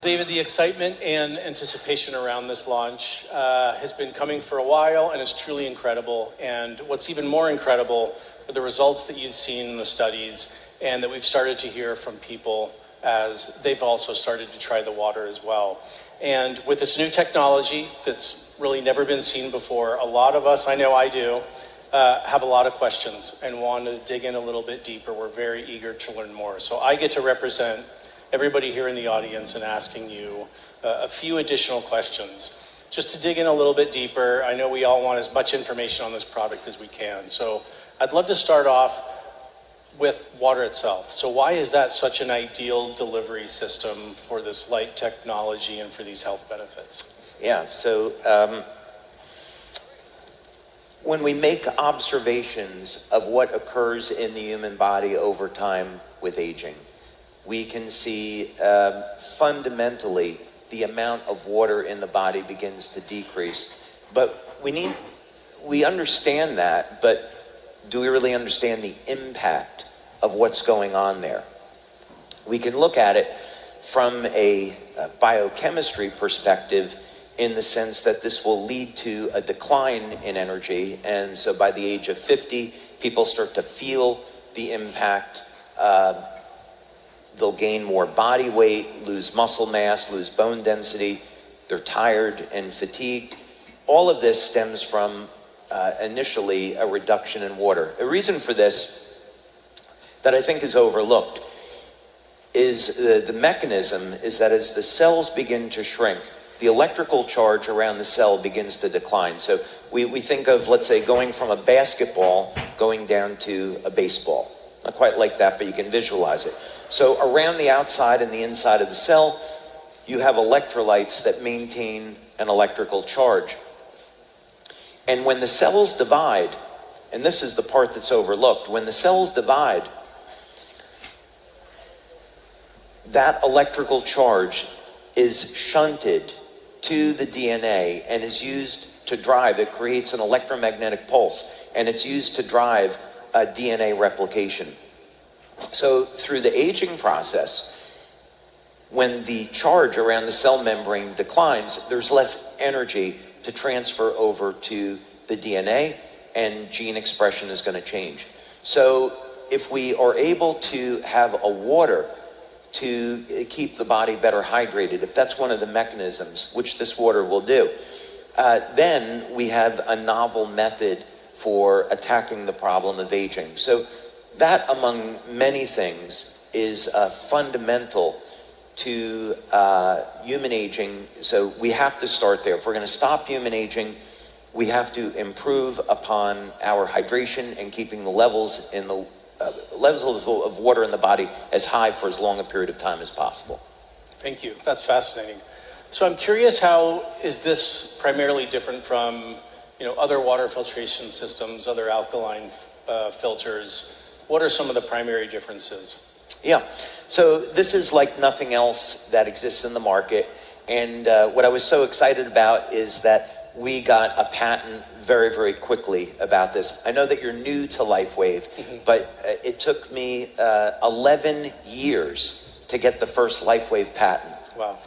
David, the excitement and anticipation around this launch has been coming for a while and is truly incredible. And what's even more incredible are the results that you've seen in the studies and that we've started to hear from people as they've also started to try the water as well. And with this new technology that's really never been seen before, a lot of us, I know I do, have a lot of questions and want to dig in a little bit deeper. We're very eager to learn more. So I get to represent everybody here in the audience and asking you a few additional questions. Just to dig in a little bit deeper, I know we all want as much information on this product as we can. So I'd love to start off with water itself. So why is that such an ideal delivery system for this light technology and for these health benefits? Yeah, so when we make observations of what occurs in the human body over time with aging, we can see fundamentally the amount of water in the body begins to decrease. But we understand that, but do we really understand the impact of what's going on there? We can look at it from a biochemistry perspective in the sense that this will lead to a decline in energy. And so by the age of 50, people start to feel the impact. They'll gain more body weight, lose muscle mass, lose bone density. They're tired and fatigued. All of this stems from initially a reduction in water. A reason for this that I think is overlooked is the mechanism is that as the cells begin to shrink, the electrical charge around the cell begins to decline. So we think of, let's say, going from a basketball going down to a baseball. Not quite like that, but you can visualize it. So around the outside and the inside of the cell, you have electrolytes that maintain an electrical charge. And when the cells divide, and this is the part that's overlooked, when the cells divide, that electrical charge is shunted to the DNA and is used to drive, it creates an electromagnetic pulse, and it's used to drive DNA replication. So through the aging process, when the charge around the cell membrane declines, there's less energy to transfer over to the DNA, and gene expression is going to change. So if we are able to have a water to keep the body better hydrated, if that's one of the mechanisms, which this water will do, then we have a novel method for attacking the problem of aging. So that, among many things, is fundamental to human aging. So we have to start there. If we're going to stop human aging, we have to improve upon our hydration and keeping the levels of water in the body as high for as long a period of time as possible. Thank you. That's fascinating. So I'm curious, how is this primarily different from other water filtration systems, other alkaline filters? What are some of the primary differences? Yeah, so this is like nothing else that exists in the market. And what I was so excited about is that we got a patent very, very quickly about this. I know that you're new to Lifewave, but it took me 11 years to get the first Lifewave patent. Wow.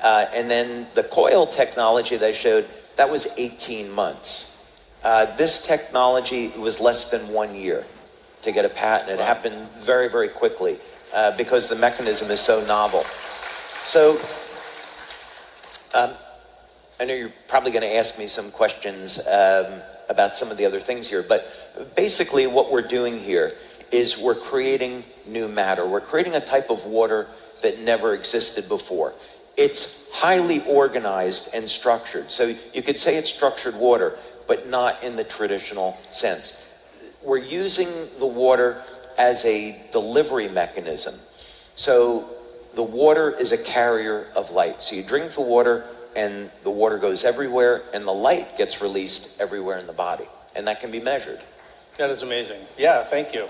And then the coil technology that I showed, that was 18 months. This technology was less than 1 year to get a patent. It happened very, very quickly because the mechanism is so novel. So I know you're probably going to ask me some questions about some of the other things here, but basically what we're doing here is we're creating new matter. We're creating a type of water that never existed before. It's highly organized and structured. So you could say it's structured water, but not in the traditional sense. We're using the water as a delivery mechanism. So the water is a carrier of light. So you drink the water and the water goes everywhere and the light gets released everywhere in the body. And that can be measured. That is amazing. Yeah, thank you.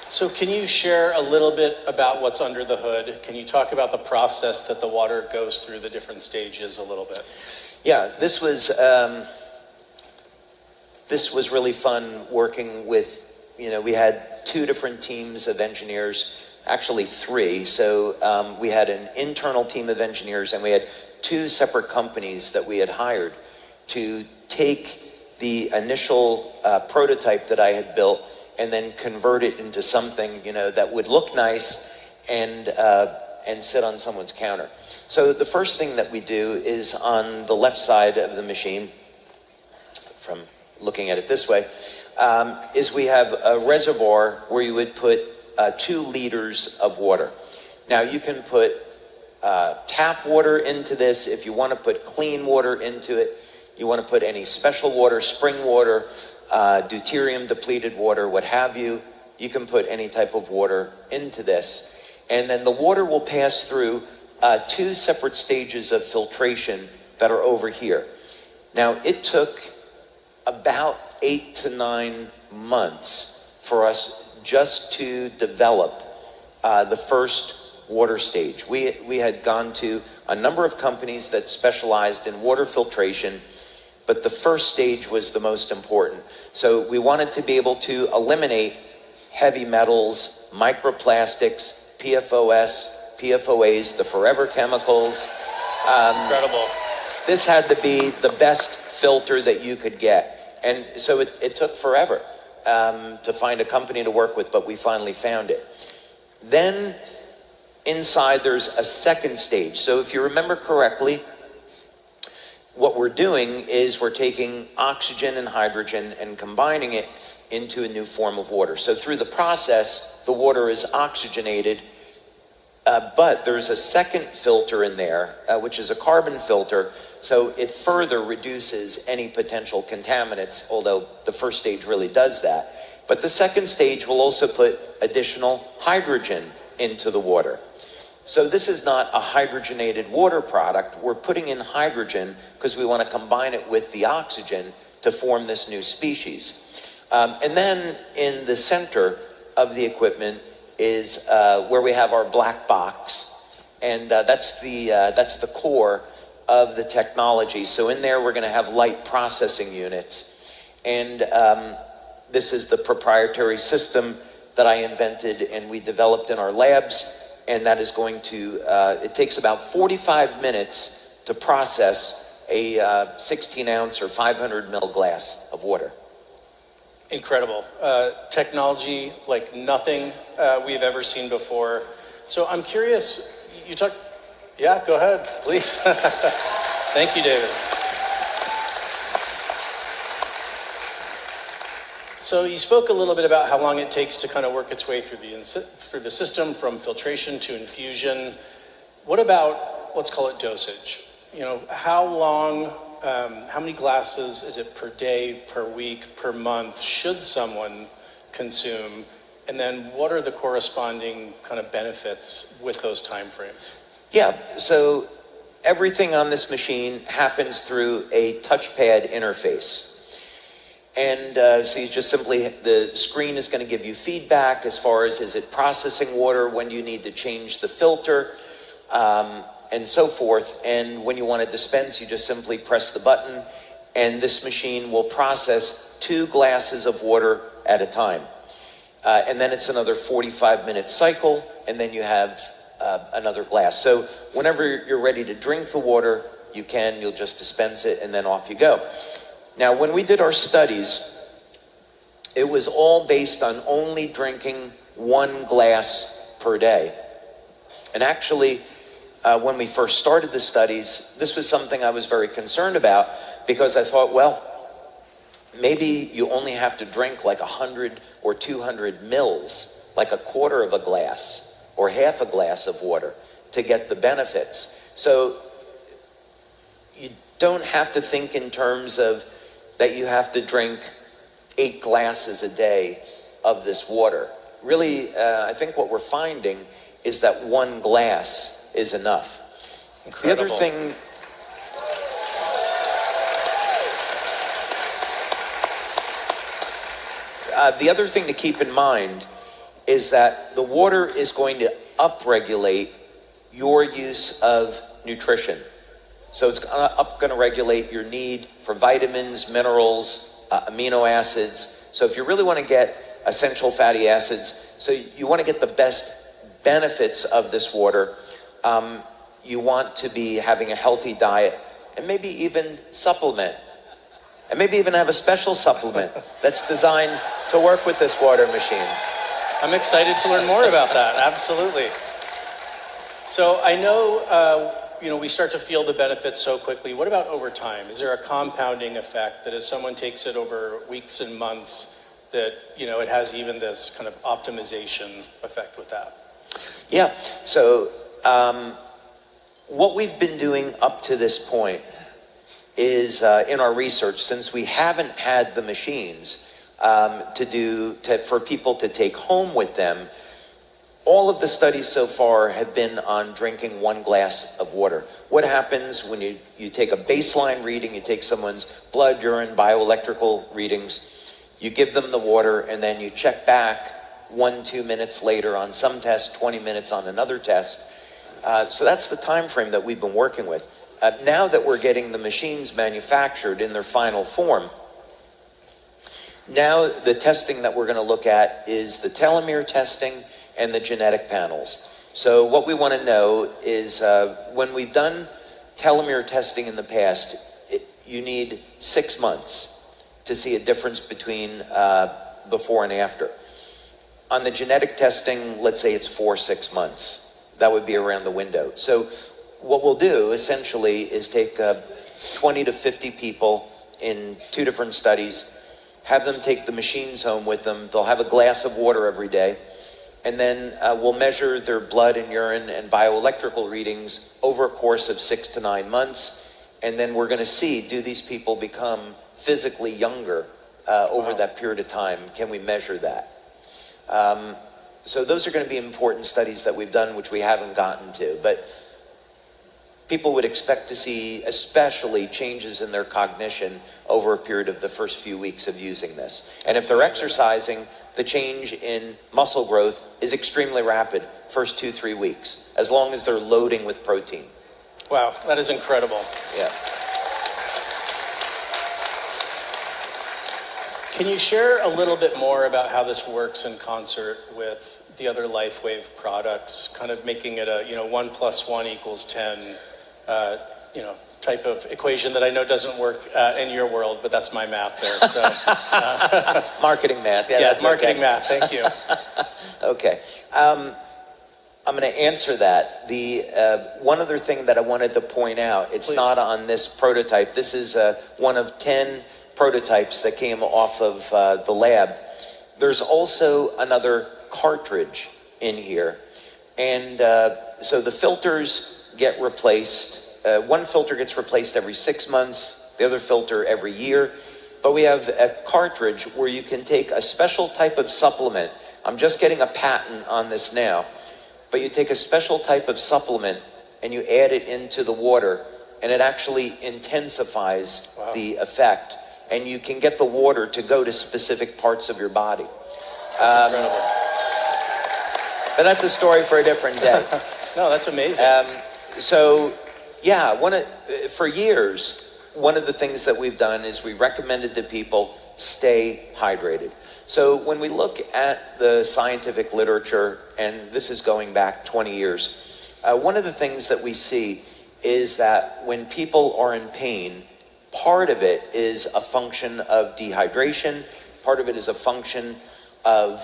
So can you share a little bit about what's under the hood? Can you talk about the process that the water goes through, the different stages a little bit? Yeah, this was really fun working with, we had two different teams of engineers, actually three. So we had an internal team of engineers, and we had two separate companies that we had hired to take the initial prototype that I had built and then convert it into something, that would look nice and sit on someone's counter. So the first thing that we do is on the left side of the machine, from looking at it this way, is we have a reservoir where you would put 2 liters of water. Now you can put tap water into this. If you want to put clean water into it, you want to put any special water, spring water, deuterium depleted water, what have you, you can put any type of water into this. And then the water will pass through 2 separate stages of filtration that are over here. Now it took about 8 to 9 months for us just to develop the first water stage. We had gone to a number of companies that specialized in water filtration, but the first stage was the most important. So we wanted to be able to eliminate heavy metals, microplastics, PFOS, PFOAs, the forever chemicals. Incredible. This had to be the best filter that you could get. And so it took forever to find a company to work with, but we finally found it. Then inside there's a second stage. So if you remember correctly, what we're doing is we're taking oxygen and hydrogen and combining it into a new form of water. So through the process, the water is oxygenated, but there's a second filter in there, which is a carbon filter, so it further reduces any potential contaminants, although the first stage really does that. But the second stage will also put additional hydrogen into the water. So this is not a hydrogenated water product. We're putting in hydrogen because we want to combine it with the oxygen to form this new species. And then in the center of the equipment is where we have our black box, and that's the core of the technology. So in there we're going to have light processing units, and this is the proprietary system that I invented and we developed in our labs, and that is going to, it takes about 45 minutes to process a 16 ounce or 500 ml glass of water. Incredible. Technology like nothing we've ever seen before. So I'm curious, you talk, yeah, go ahead, please. Thank you, David. So you spoke a little bit about how long it takes to kind of work its way through the system from filtration to infusion. What about, let's call it dosage? How long, how many glasses is it per day, per week, per month should someone consume? And then what are the corresponding kind of benefits with those time frames? Yeah, so everything on this machine happens through a touchpad interface. And so you just simply, the screen is going to give you feedback as far as, is it processing water, when do you need to change the filter, and so forth. And when you want to dispense, you just simply press the button, and this machine will process 2 glasses of water at a time. And then it's another 45-minute cycle, and then you have another glass. So whenever you're ready to drink the water, you'll just dispense it, and then off you go. Now, when we did our studies, it was all based on only drinking 1 glass per day. And actually, when we first started the studies, this was something I was very concerned about, because I thought, well, maybe you only have to drink like 100 or 200 mils, like a quarter of a glass or half a glass of water to get the benefits. So you don't have to think in terms of that you have to drink 8 glasses a day of this water. Really, I think what we're finding is that 1 glass is enough. Incredible. The other thing to keep in mind is that the water is going to upregulate your use of nutrition. So it's going to regulate your need for vitamins, minerals, amino acids. So if you really want to get essential fatty acids. So you want to get the best benefits of this water. You want to be having a healthy diet, and maybe even supplement. And maybe even have a special supplement that's designed to work with this water machine. I'm excited to learn more about that, absolutely. So I know, we start to feel the benefits so quickly. What about over time? Is there a compounding effect that as someone takes it over weeks and months, that, it has even this kind of optimization effect with that? Yeah, so what we've been doing up to this point is in our research, since we haven't had the machines for people to take home with them, all of the studies so far have been on drinking 1 glass of water. What happens when you take a baseline reading, you take someone's blood, urine, bioelectrical readings, you give them the water, and then you check back 1-2 minutes later on some test, 20 minutes on another test. So that's the time frame that we've been working with. Now that we're getting the machines manufactured in their final form, now the testing that we're going to look at is the telomere testing and the genetic panels. So what we want to know is when we've done telomere testing in the past, you need 6 months to see a difference between before and after. On the genetic testing, let's say it's 4-6 months. That would be around the window. So what we'll do essentially is take 20 to 50 people in 2 different studies, have them take the machines home with them. They'll have a glass of water every day. And then we'll measure their blood and urine and bioelectrical readings over a course of 6 to 9 months. And then we're going to see, do these people become physically younger over that period of time? Can we measure that? So those are going to be important studies that we've done, which we haven't gotten to. But people would expect to see especially changes in their cognition over a period of the first few weeks of using this. And if they're exercising, the change in muscle growth is extremely rapid, first 2-3 weeks, as long as they're loading with protein. Wow, that is incredible. Yeah. Can you share a little bit more about how this works in concert with the other Lifewave products, kind of making it a 1 + 1 = 10, type of equation that I know doesn't work in your world, but that's my math there. So, marketing math. Yeah, that's marketing math. Thank you. Okay. I'm going to answer that. The one other thing that I wanted to point out, it's not on this prototype. This is one of 10 prototypes that came off of the lab. There's also another cartridge in here. And so the filters get replaced. One filter gets replaced every 6 months, the other filter every year. But we have a cartridge where you can take a special type of supplement. I'm just getting a patent on this now. But you take a special type of supplement and you add it into the water, and it actually intensifies the effect. And you can get the water to go to specific parts of your body. That's incredible. But that's a story for a different day. No, that's amazing. For years, one of the things that we've done is we recommended to people stay hydrated. So when we look at the scientific literature, and this is going back 20 years, one of the things that we see is that when people are in pain, part of it is a function of dehydration, part of it is a function of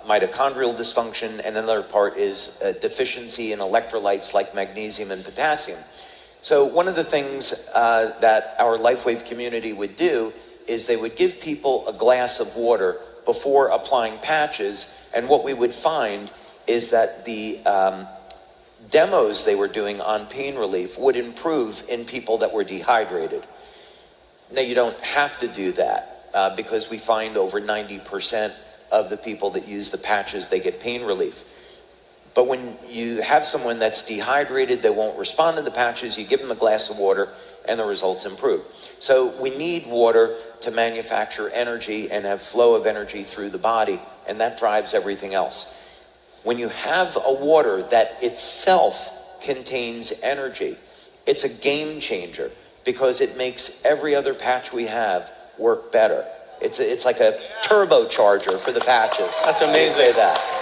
mitochondrial dysfunction, and another part is a deficiency in electrolytes like magnesium and potassium. So one of the things that our Lifewave community would do is they would give people a glass of water before applying patches, and what we would find is that the demos they were doing on pain relief would improve in people that were dehydrated. Now, you don't have to do that because we find over 90% of the people that use the patches, they get pain relief. But when you have someone that's dehydrated, they won't respond to the patches, you give them a glass of water and the results improve. So we need water to manufacture energy and have flow of energy through the body, and that drives everything else. When you have a water that itself contains energy, it's a game changer because it makes every other patch we have work better. It's like a turbocharger for the patches. That's I can amazing. say that.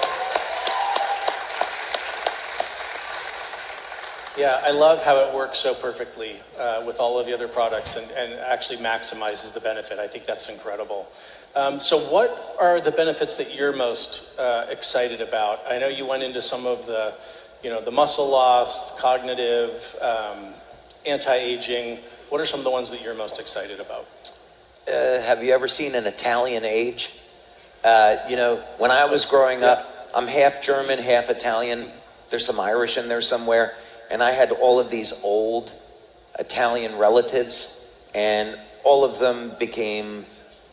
Yeah, I love how it works so perfectly with all of the other products and actually maximizes the benefit. I think that's incredible. So what are the benefits that you're most excited about? I know you went into some of the, the muscle loss, cognitive, anti-aging. What are some of the ones that you're most excited about? Have you ever seen an Italian age? When I was growing up, I'm half German, half Italian. There's some Irish in there somewhere. And I had all of these old Italian relatives, and all of them became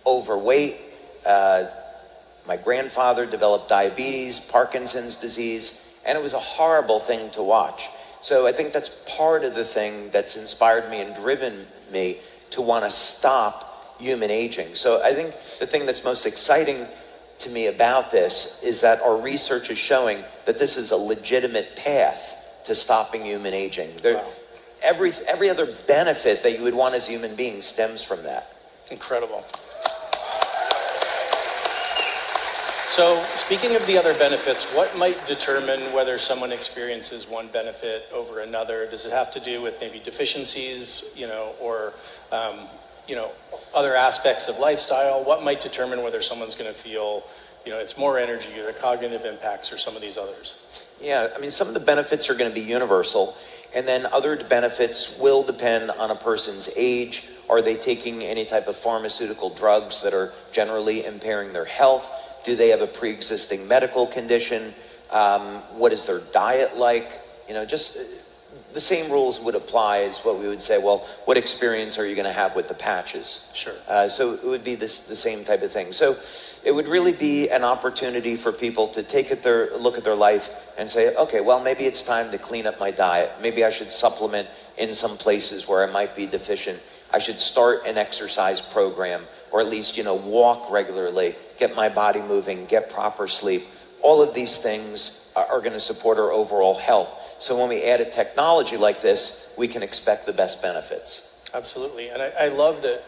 overweight. My grandfather developed diabetes, Parkinson's disease, and it was a horrible thing to watch. So I think that's part of the thing that's inspired me and driven me to want to stop human aging. So I think the thing that's most exciting to me about this is that our research is showing that this is a legitimate path to stopping human aging. Wow. Every other benefit that you would want as a human being stems from that. Incredible. So speaking of the other benefits, what might determine whether someone experiences one benefit over another? Does it have to do with maybe deficiencies, or other aspects of lifestyle? What might determine whether someone's going to feel, it's more energy or the cognitive impacts or some of these others? Yeah, I mean, some of the benefits are going to be universal, and then other benefits will depend on a person's age. Are they taking any type of pharmaceutical drugs that are generally impairing their health? Do they have a pre-existing medical condition? What is their diet like? Just the same rules would apply as what we would say, well, what experience are you going to have with the patches? Sure. So it would be the same type of thing. So it would really be an opportunity for people to take a look at their life and say, okay, well, maybe it's time to clean up my diet. Maybe I should supplement in some places where I might be deficient. I should start an exercise program, or at least, walk regularly, get my body moving, get proper sleep. All of these things are going to support our overall health. So when we add a technology like this, we can expect the best benefits. Absolutely. And I love that.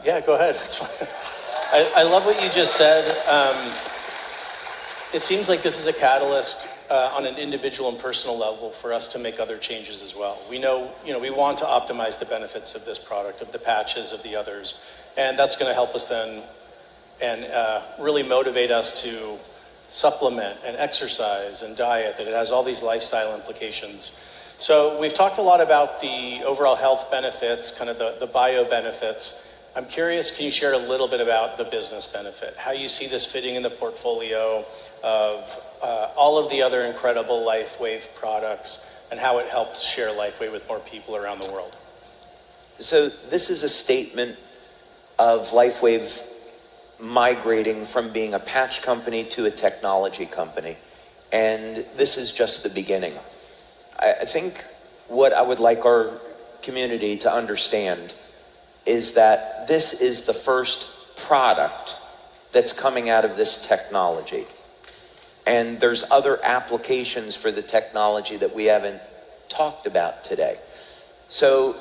Yeah, go ahead. That's fine. I love what you just said. It seems like this is a catalyst on an individual and personal level for us to make other changes as well. We know, we want to optimize the benefits of this product, of the patches, of the others. And that's going to help us then and really motivate us to supplement and exercise and diet, that it has all these lifestyle implications. So we've talked a lot about the overall health benefits, kind of the bio benefits. I'm curious, can you share a little bit about the business benefit, how you see this fitting in the portfolio of all of the other incredible Lifewave products, and how it helps share Lifewave with more people around the world? So this is a statement of Lifewave migrating from being a patch company to a technology company. And this is just the beginning. I think what I would like our community to understand is that this is the first product that's coming out of this technology. And there's other applications for the technology that we haven't talked about today. So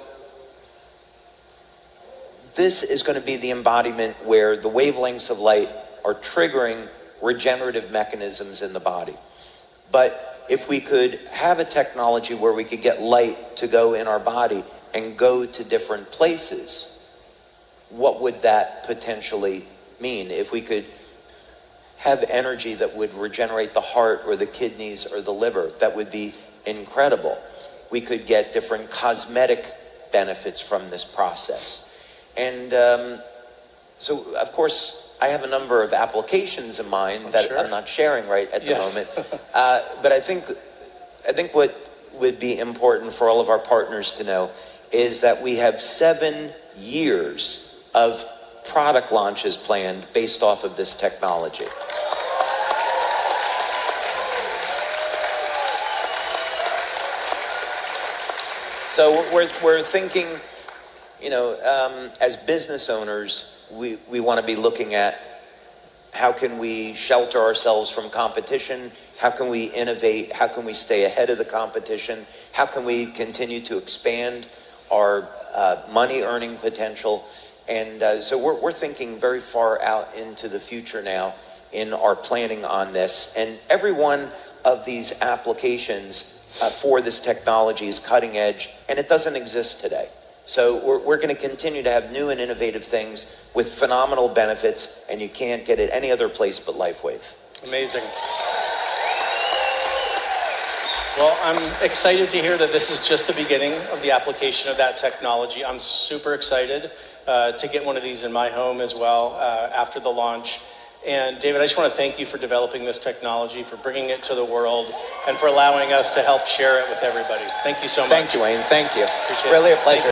this is going to be the embodiment where the wavelengths of light are triggering regenerative mechanisms in the body. But if we could have a technology where we could get light to go in our body and go to different places, what would that potentially mean? If we could have energy that would regenerate the heart or the kidneys or the liver, that would be incredible. We could get different cosmetic benefits from this process. And so, of course, I have a number of applications in mind that I'm not sharing right at the moment. But I think what would be important for all of our partners to know is that we have 7 years of product launches planned based off of this technology. So we're thinking, as business owners, we want to be looking at how can we shelter ourselves from competition? How can we innovate? How can we stay ahead of the competition? How can we continue to expand our money earning potential? And so we're thinking very far out into the future now in our planning on this. And every one of these applications for this technology is cutting edge, and it doesn't exist today. So we're going to continue to have new and innovative things with phenomenal benefits, and you can't get it any other place but Lifewave. Amazing. Well, I'm excited to hear that this is just the beginning of the application of that technology. I'm super excited to get one of these in my home as well after the launch. And David, I just want to thank you for developing this technology, for bringing it to the world, and for allowing us to help share it with everybody. Thank you so much. Thank you, Wayne. Thank you. Appreciate really it. a pleasure.